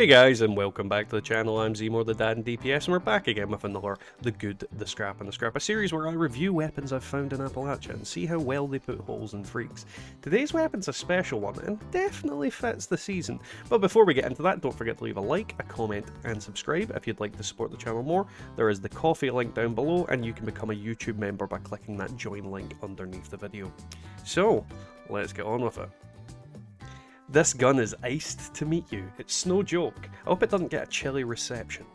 Hey guys, and welcome back to the channel. I'm Zmore the Dad in DPS, and we're back again with another The Good, the Scrap, and the Scrap, a series where I review weapons I've found in Appalachia and see how well they put holes in freaks. Today's weapon's a special one, and definitely fits the season. But before we get into that, don't forget to leave a like, a comment, and subscribe if you'd like to support the channel more. There is the coffee link down below, and you can become a YouTube member by clicking that join link underneath the video. So, let's get on with it. This gun is iced to meet you. It's no joke. I hope it doesn't get a chilly reception.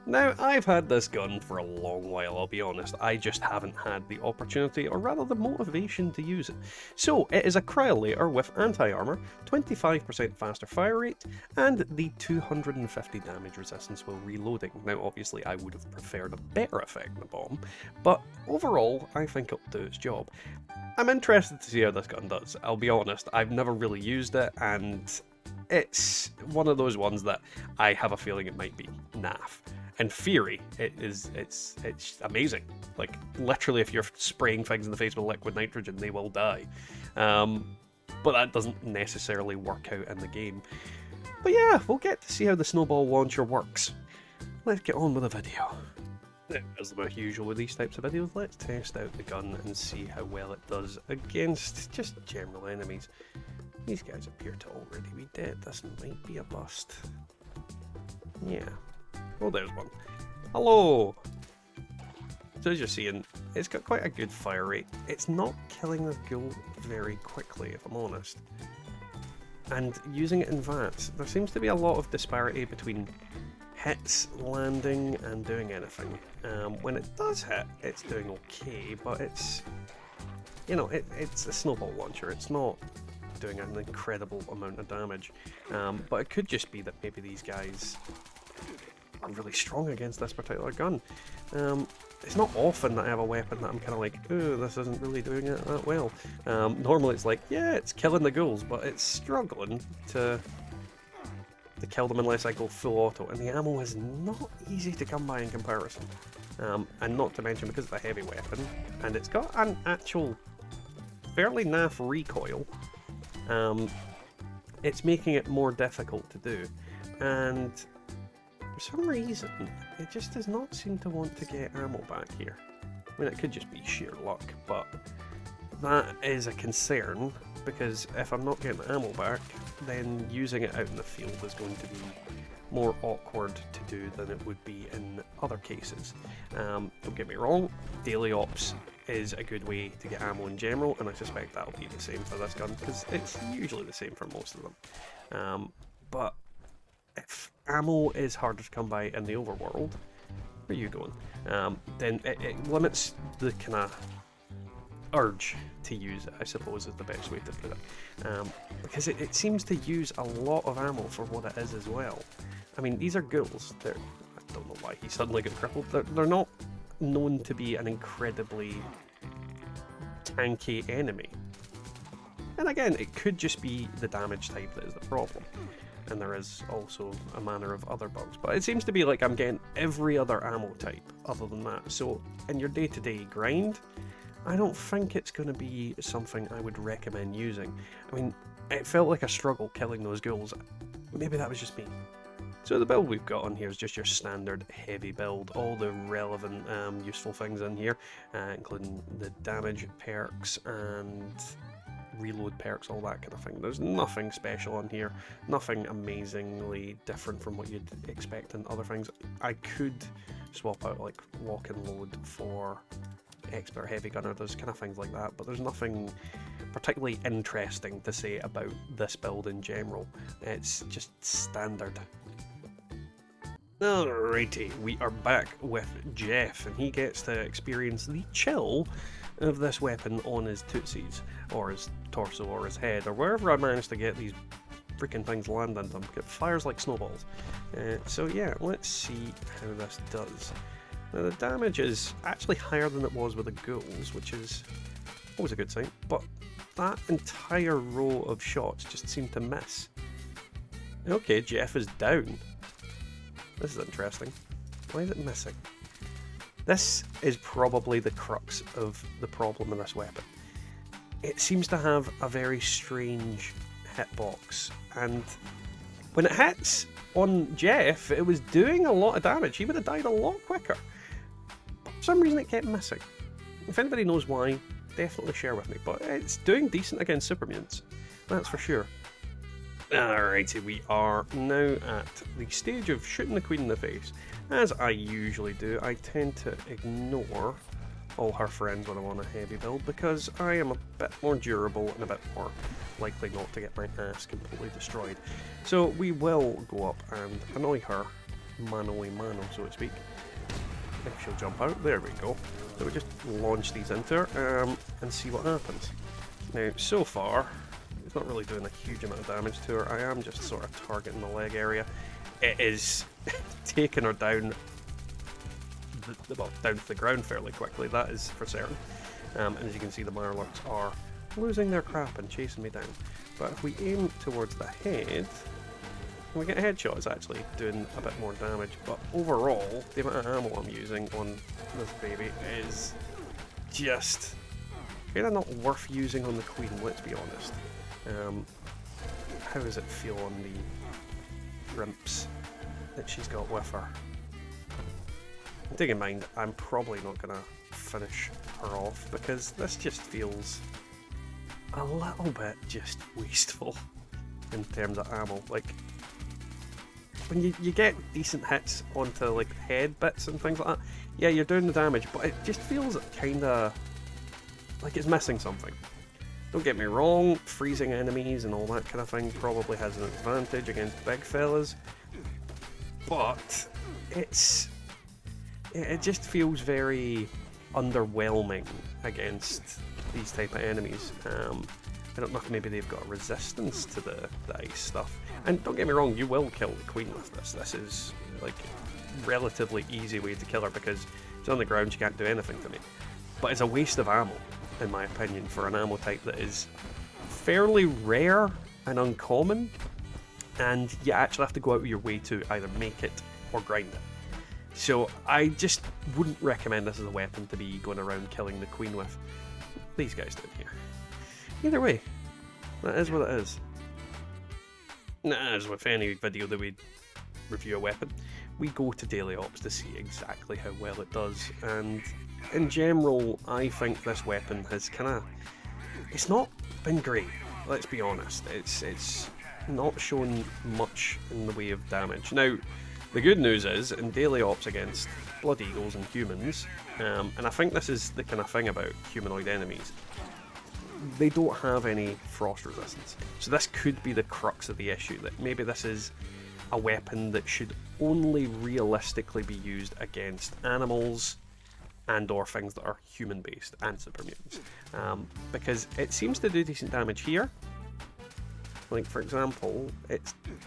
Now, I've had this gun for a long while, I'll be honest. I just haven't had the opportunity, or rather the motivation to use it. So, it is a Cryolator with anti-armor, 25% faster fire rate, and the 250 damage resistance while reloading. Now, obviously, I would have preferred a better effect than the bomb, but overall, I think it'll do its job. I'm interested to see how this gun does. I'll be honest, I've never really used it, and it's one of those ones that I have a feeling it might be naff. In theory, it's amazing. Like, literally, if you're spraying things in the face with liquid nitrogen, they will die. But that doesn't necessarily work out in the game. But yeah, we'll get to see how the Snowball launcher works. Let's get on with the video. As the usual with these types of videos, let's test out the gun and see how well it does against just general enemies. These guys appear to already be dead. This might be a bust. Yeah. Oh, there's one. Hello! So as you're seeing, it's got quite a good fire rate. It's not killing the ghoul very quickly, if I'm honest. And using it in VATS, there seems to be a lot of disparity between hits, landing, and doing anything. When it does hit, it's doing okay, but it's, you know, it's a snowball launcher. It's not doing an incredible amount of damage. But it could just be that maybe these guys are really strong against this particular gun. It's not often that I have a weapon that I'm kind of like, oh, this isn't really doing it that well. Normally it's like, yeah, it's killing the ghouls, but it's struggling to kill them unless I go full auto, and the ammo is not easy to come by in comparison. And not to mention, because it's a heavy weapon, and it's got an actual fairly naff recoil, it's making it more difficult to do. And for some reason, it just does not seem to want to get ammo back here. I mean, it could just be sheer luck, but that is a concern, because if I'm not getting ammo back, then using it out in the field is going to be more awkward to do than it would be in other cases. Don't get me wrong, daily ops is a good way to get ammo in general, and I suspect that'll be the same for this gun, because it's usually the same for most of them. But if ammo is harder to come by in the overworld, where are you going? Then it limits the kind of urge to use it, I suppose, is the best way to put it. Because it seems to use a lot of ammo for what it is as well. I mean, these are ghouls. I don't know why he suddenly got crippled. They're not known to be an incredibly tanky enemy. And again, it could just be the damage type that is the problem. And there is also a manner of other bugs. But it seems to be like I'm getting every other ammo type other than that. So in your day-to-day grind, I don't think it's going to be something I would recommend using. I mean, it felt like a struggle killing those ghouls. Maybe that was just me. So the build we've got on here is just your standard heavy build. All the relevant useful things in here, including the damage perks and reload perks, all that kind of thing. There's nothing special on here, nothing amazingly different from what you'd expect in other things. I could swap out like lock and load for expert heavy gunner, there's kind of things like that, but there's nothing particularly interesting to say about this build in general. It's just standard. Alrighty, we are back with Jeff, and he gets to experience the chill of this weapon on his tootsies, or his torso, or his head, or wherever I managed to get these freaking things land into them. It fires like snowballs. So yeah, let's see how this does. Now the damage is actually higher than it was with the ghouls, which is always a good sign, but that entire row of shots just seemed to miss. Okay, Jeff is down. This is interesting. Why is it missing? This is probably the crux of the problem with this weapon. It seems to have a very strange hitbox, and when it hits on Jeff, it was doing a lot of damage. He would have died a lot quicker. But for some reason it kept missing. If anybody knows why, definitely share with me. But it's doing decent against super mutants, that's for sure. Alrighty, we are now at the stage of shooting the queen in the face. As I usually do, I tend to ignore all her friends when I'm on a heavy build because I am a bit more durable and a bit more likely not to get my ass completely destroyed. So we will go up and annoy her mano, so to speak. If she'll jump out, there we go. So we just launch these into her and see what happens. Now, so far, it's not really doing a huge amount of damage to her. I am just sort of targeting the leg area. It is taking her down down to the ground fairly quickly, that is for certain. And as you can see, the Mirelurks are losing their crap and chasing me down. But if we aim towards the head, when we get a headshot, it's actually doing a bit more damage. But overall, the amount of ammo I'm using on this baby is just kind of not worth using on the queen, let's be honest. How does it feel on the rimps that she's got with her? Take in mind, I'm probably not going to finish her off because this just feels a little bit just wasteful in terms of ammo. Like, when you get decent hits onto like head bits and things like that, yeah, you're doing the damage, but it just feels kind of like it's missing something. Don't get me wrong, freezing enemies and all that kind of thing probably has an advantage against big fellas, but it just feels very underwhelming against these type of enemies. I don't know if maybe they've got a resistance to the ice stuff. And don't get me wrong, you will kill the queen with this. This is like a relatively easy way to kill her because it's on the ground, she can't do anything to me. But it's a waste of ammo, in my opinion, for an ammo type that is fairly rare and uncommon, and you actually have to go out of your way to either make it or grind it. So I just wouldn't recommend this as a weapon to be going around killing the queen with. These guys down here. Either way, that is what it is. As with any video that we review a weapon, we go to daily ops to see exactly how well it does, and in general I think this weapon has it's not been great, let's be honest. It's not shown much in the way of damage. Now, the good news is, in daily ops against Blood Eagles and humans, and I think this is the kind of thing about humanoid enemies, they don't have any frost resistance. So this could be the crux of the issue, that maybe this is a weapon that should only realistically be used against animals and or things that are human based and super mutants. Because it seems to do decent damage here. Like, for example,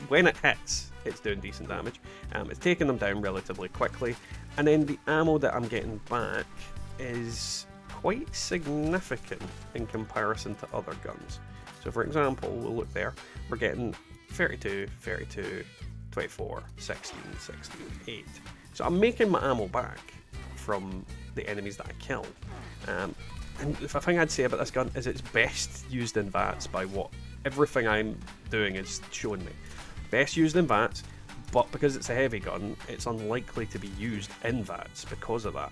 when it hits, it's doing decent damage. It's taking them down relatively quickly, and then the ammo that I'm getting back is quite significant in comparison to other guns. So for example, we'll look there, we're getting 32, 32, 24, 16, 16, 8. So I'm making my ammo back from the enemies that I kill. And if a thing I'd say about this gun is it's best used in VATS by what everything I'm doing is showing me. Best used in VATS, but because it's a heavy gun, it's unlikely to be used in VATS because of that.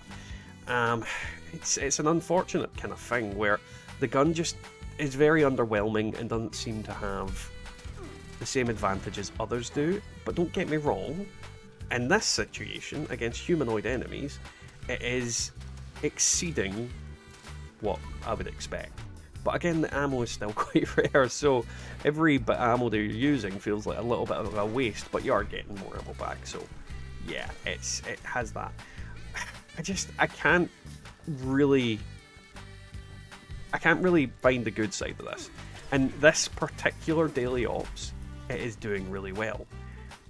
It's an unfortunate kind of thing where the gun just is very underwhelming and doesn't seem to have the same advantages others do. But don't get me wrong, in this situation against humanoid enemies, it is exceeding what I would expect. But again, the ammo is still quite rare, so every bit of ammo that you're using feels like a little bit of a waste, but you are getting more ammo back, so yeah, it has that. I can't really find the good side of this. And this particular daily ops, it is doing really well.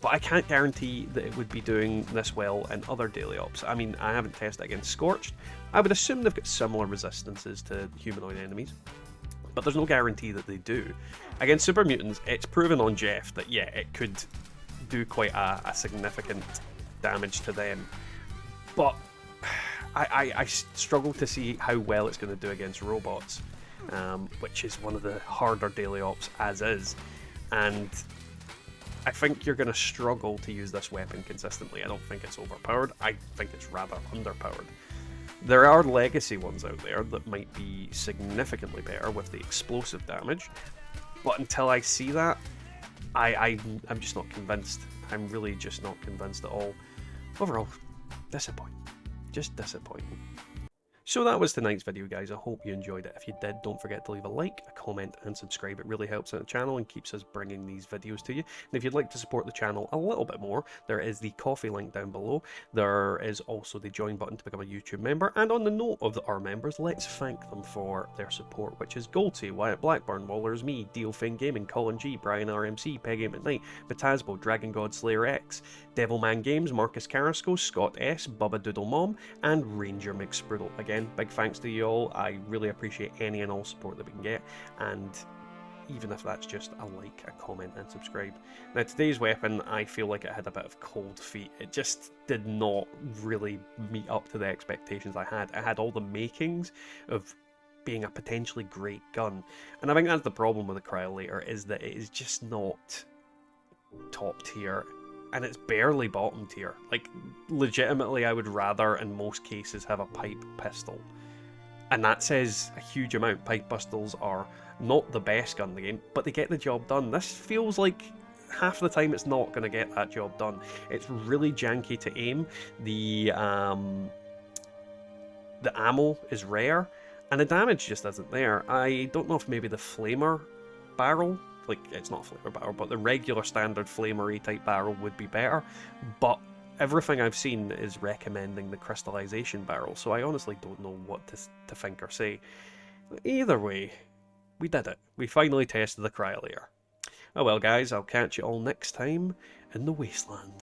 But I can't guarantee that it would be doing this well in other daily ops. I mean, I haven't tested it against Scorched. I would assume they've got similar resistances to humanoid enemies, but there's no guarantee that they do. Against super mutants, it's proven on Jeff that yeah, it could do quite a significant damage to them. But I struggle to see how well it's going to do against robots, which is one of the harder daily ops as is. And I think you're going to struggle to use this weapon consistently. I don't think it's overpowered. I think it's rather underpowered. There are legacy ones out there that might be significantly better with the explosive damage, but until I see that, I'm just not convinced. I'm really just not convinced at all. Overall, disappointing. Just disappointing. So that was tonight's video, guys. I hope you enjoyed it. If you did, don't forget to leave a like, a comment, and subscribe. It really helps out the channel and keeps us bringing these videos to you. And if you'd like to support the channel a little bit more, there is the coffee link down below. There is also the join button to become a YouTube member. And on the note of our members, let's thank them for their support, which is Goldty, Wyatt Blackburn, Wallers Me, Deal Finn Gaming, Colin G, Brian RMC, Peggy McKnight, Vitasbo, Dragon God Slayer X, Devilman Games, Marcus Carrasco, Scott S, Bubba Doodle Mom, and Ranger McSprudel. Again, big thanks to you all. I really appreciate any and all support that we can get, and even if that's just a like, a comment, and subscribe. Now, today's weapon, I feel like it had a bit of cold feet. It just did not really meet up to the expectations I had. It had all the makings of being a potentially great gun, and I think that's the problem with the Cryolator, is that it is just not top tier. And it's barely bottom tier. Like, legitimately, I would rather, in most cases, have a pipe pistol. And that says a huge amount. Pipe pistols are not the best gun in the game, but they get the job done. This feels like half the time it's not going to get that job done. It's really janky to aim. The ammo is rare, and the damage just isn't there. I don't know if maybe the flamer barrel, like, it's not a flamer barrel, but the regular standard flamery type barrel would be better, but everything I've seen is recommending the crystallization barrel, so I honestly don't know what to think or say. Either way, we did it. We finally tested the Cryolator. Oh well, guys, I'll catch you all next time in the Wasteland.